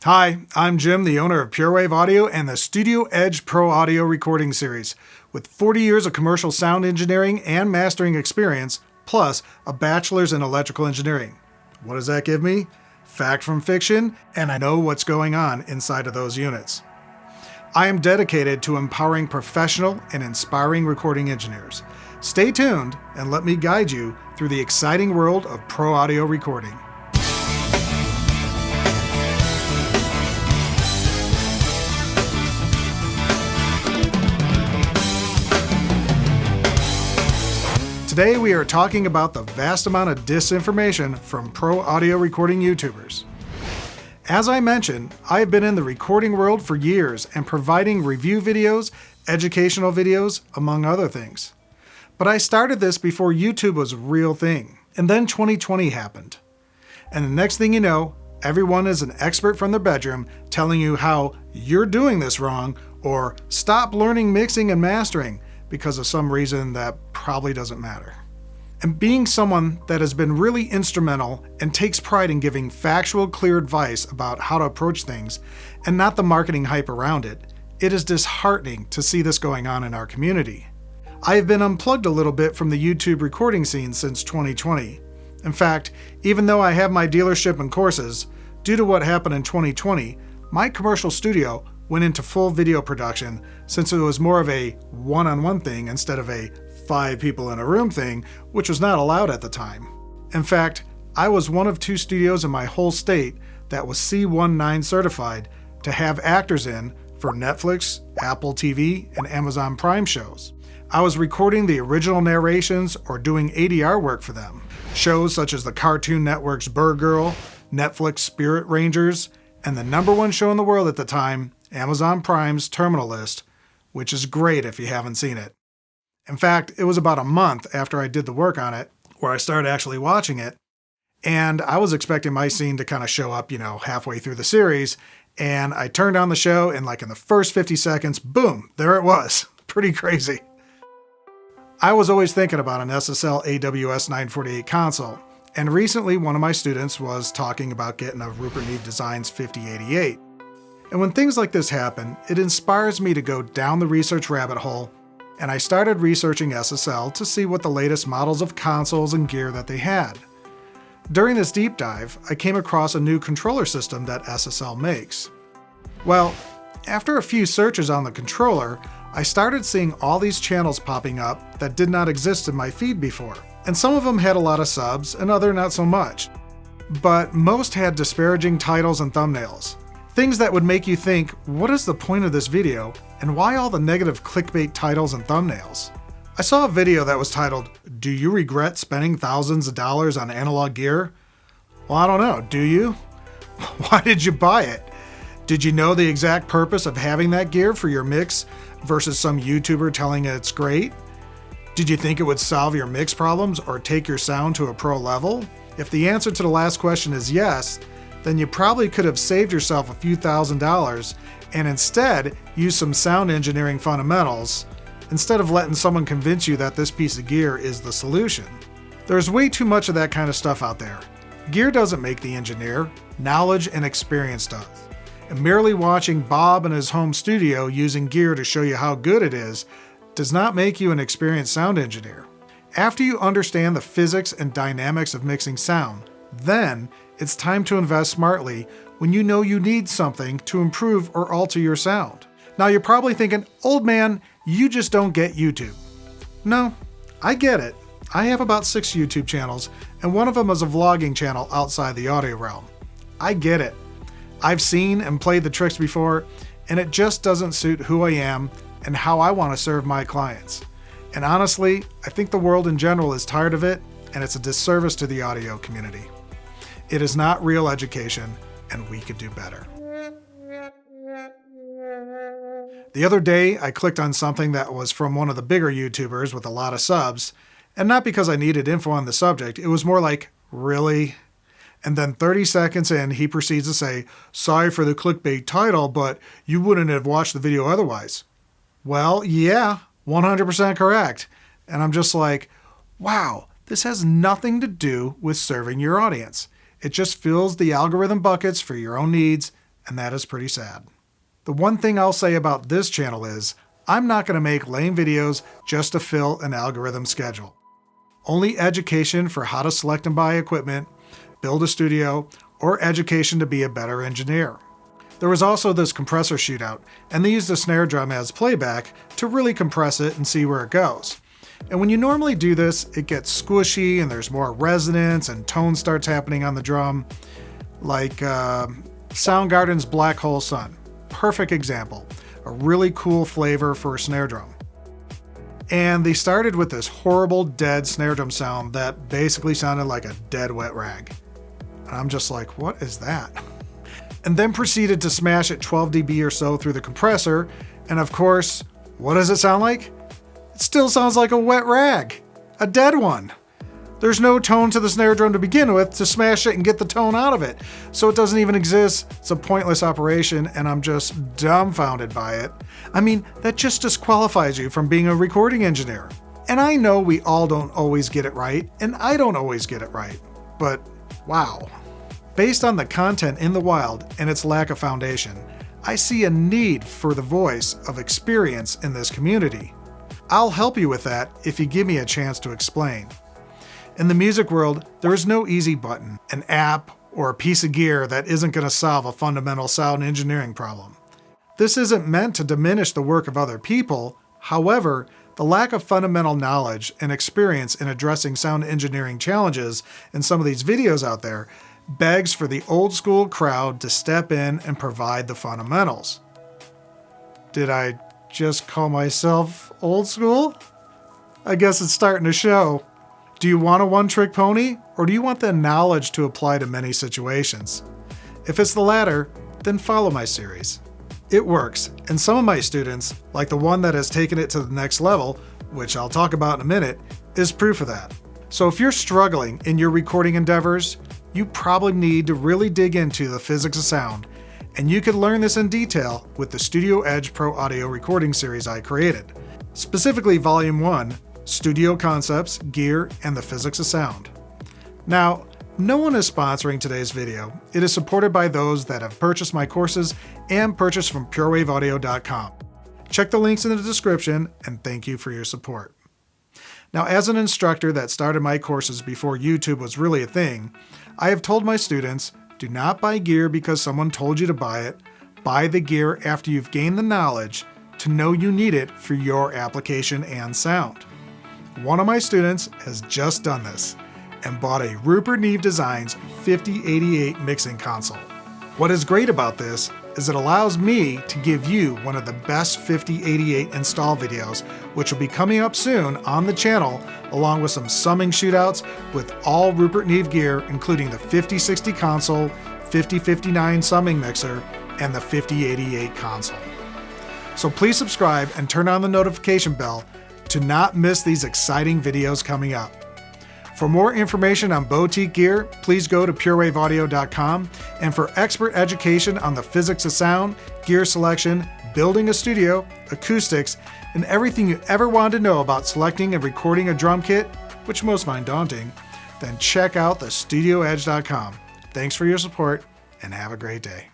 Hi, I'm Jim, the owner of PureWave Audio and the Studio Edge Pro Audio Recording Series. With 40 years of commercial sound engineering and mastering experience, plus a bachelor's in electrical engineering. What does that give me? Fact from fiction, and I know what's going on inside of those units. I am dedicated to empowering professional and inspiring recording engineers. Stay tuned and let me guide you through the exciting world of pro audio recording. Today we are talking about the vast amount of disinformation from pro audio recording YouTubers. As I mentioned, I have been in the recording world for years and providing review videos, educational videos, among other things. But I started this before YouTube was a real thing. And then 2020 happened. And the next thing you know, everyone is an expert from their bedroom telling you how you're doing this wrong or stop learning mixing and mastering because of some reason that probably doesn't matter. And being someone that has been really instrumental and takes pride in giving factual, clear advice about how to approach things and not the marketing hype around it, it is disheartening to see this going on in our community. I have been unplugged a little bit from the YouTube recording scene since 2020. In fact, even though I have my dealership and courses, due to what happened in 2020, my commercial studio went into full video production since it was more of a one-on-one thing instead of a 5 people in a room thing, which was not allowed at the time. In fact, I was one of 2 studios in my whole state that was C19 certified to have actors in for Netflix, Apple TV, and Amazon Prime shows. I was recording the original narrations or doing ADR work for them. Shows such as the Cartoon Network's Bird Girl, Netflix Spirit Rangers, and the #1 show in the world at the time, Amazon Prime's Terminal List, which is great if you haven't seen it. In fact, it was about a month after I did the work on it where I started actually watching it, and I was expecting my scene to kind of show up, halfway through the series, and I turned on the show and in the first 50 seconds, boom, there it was. Pretty crazy. I was always thinking about an SSL AWS 948 console, and recently one of my students was talking about getting a Rupert Neve Designs 5088. And when things like this happen, it inspires me to go down the research rabbit hole, and I started researching SSL to see what the latest models of consoles and gear that they had. During this deep dive, I came across a new controller system that SSL makes. Well, after a few searches on the controller, I started seeing all these channels popping up that did not exist in my feed before. And some of them had a lot of subs and other not so much. But most had disparaging titles and thumbnails. Things that would make you think, what is the point of this video, and why all the negative clickbait titles and thumbnails? I saw a video that was titled, "Do you regret spending thousands of dollars on analog gear?" Well, I don't know, do you? Why did you buy it? Did you know the exact purpose of having that gear for your mix versus some YouTuber telling it it's great? Did you think it would solve your mix problems or take your sound to a pro level? If the answer to the last question is yes, then you probably could have saved yourself a few $1,000s and instead used some sound engineering fundamentals instead of letting someone convince you that this piece of gear is the solution. There's way too much of that kind of stuff out there. Gear doesn't make the engineer, knowledge and experience does. And merely watching Bob in his home studio using gear to show you how good it is does not make you an experienced sound engineer. After you understand the physics and dynamics of mixing sound, then it's time to invest smartly when you know you need something to improve or alter your sound. Now you're probably thinking, old man, you just don't get YouTube. No, I get it. I have about 6 YouTube channels, and one of them is a vlogging channel outside the audio realm. I get it. I've seen and played the tricks before, and it just doesn't suit who I am and how I want to serve my clients. And honestly, I think the world in general is tired of it, and it's a disservice to the audio community. It is not real education, and we could do better. The other day, I clicked on something that was from one of the bigger YouTubers with a lot of subs, and not because I needed info on the subject, it was more like, really? And then 30 seconds in, he proceeds to say, "Sorry for the clickbait title, but you wouldn't have watched the video otherwise." Well, yeah, 100% correct. And I'm just like, wow, this has nothing to do with serving your audience. It just fills the algorithm buckets for your own needs, and that is pretty sad. The one thing I'll say about this channel is, I'm not going to make lame videos just to fill an algorithm schedule. Only education for how to select and buy equipment, build a studio, or education to be a better engineer. There was also this compressor shootout, and they used the snare drum as playback to really compress it and see where it goes. And when you normally do this, it gets squishy and there's more resonance and tone starts happening on the drum, like Soundgarden's Black Hole Sun. Perfect example. A really cool flavor for a snare drum. And they started with this horrible dead snare drum sound that basically sounded like a dead wet rag. And I'm just like, what is that? And then proceeded to smash it 12 dB or so through the compressor. And of course, what does it sound like? It still sounds like a wet rag, a dead one. There's no tone to the snare drum to begin with to smash it and get the tone out of it. So it doesn't even exist. It's a pointless operation, and I'm just dumbfounded by it. I mean, that just disqualifies you from being a recording engineer. And I know we all don't always get it right, and I don't always get it right. But wow. Based on the content in the wild and its lack of foundation, I see a need for the voice of experience in this community. I'll help you with that if you give me a chance to explain. In the music world, there is no easy button, an app, or a piece of gear that isn't going to solve a fundamental sound engineering problem. This isn't meant to diminish the work of other people. However, the lack of fundamental knowledge and experience in addressing sound engineering challenges in some of these videos out there begs for the old school crowd to step in and provide the fundamentals. Did I just call myself old school? I guess it's starting to show. Do you want a one-trick pony, or do you want the knowledge to apply to many situations? If it's the latter, then follow my series. It works, and some of my students, like the one that has taken it to the next level, which I'll talk about in a minute, is proof of that. So if you're struggling in your recording endeavors, you probably need to really dig into the physics of sound, and you can learn this in detail with the Studio Edge Pro Audio recording series I created, specifically Volume 1, Studio Concepts, Gear, and the Physics of Sound. Now, no one is sponsoring today's video. It is supported by those that have purchased my courses and purchased from purewaveaudio.com. Check the links in the description, and thank you for your support. Now, as an instructor that started my courses before YouTube was really a thing, I have told my students, do not buy gear because someone told you to buy it. Buy the gear after you've gained the knowledge to know you need it for your application and sound. One of my students has just done this and bought a Rupert Neve Designs 5088 mixing console. What is great about this is it allows me to give you one of the best 5088 install videos, which will be coming up soon on the channel, along with some summing shootouts with all Rupert Neve gear, including the 5060 console, 5059 summing mixer, and the 5088 console. So please subscribe and turn on the notification bell to not miss these exciting videos coming up. For more information on boutique gear, please go to purewaveaudio.com, and for expert education on the physics of sound, gear selection, building a studio, acoustics, and everything you ever wanted to know about selecting and recording a drum kit, which most find daunting, then check out thestudioedge.com. Thanks for your support, and have a great day.